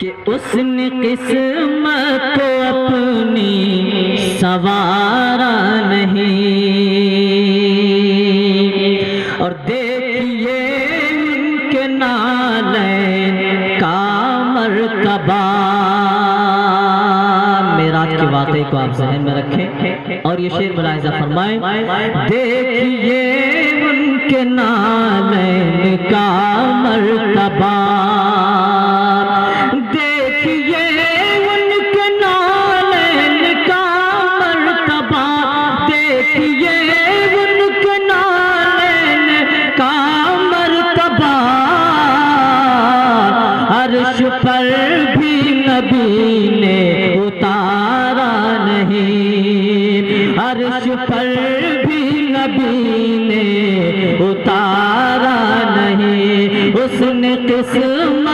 کہ اس نے قسمت کو اپنی سوارا نہیں، اور دیکھیے ان کے نالین کا مرتبہ۔ معراج کے واقعے کو آپ ذہن میں رکھیں اور یہ شعر ملاحظہ فرمائیں۔ دیکھیے ان کے نالین کا مرتبہ، دیکھیے ان کے نالین کا مرتبہ، دیکھیے ان کے نالین کا مرتبہ۔ عرش پر بھی نبی نے اتارا نہیں، عرش پر بھی نبی نے اتارا نہیں۔ اس نے قسم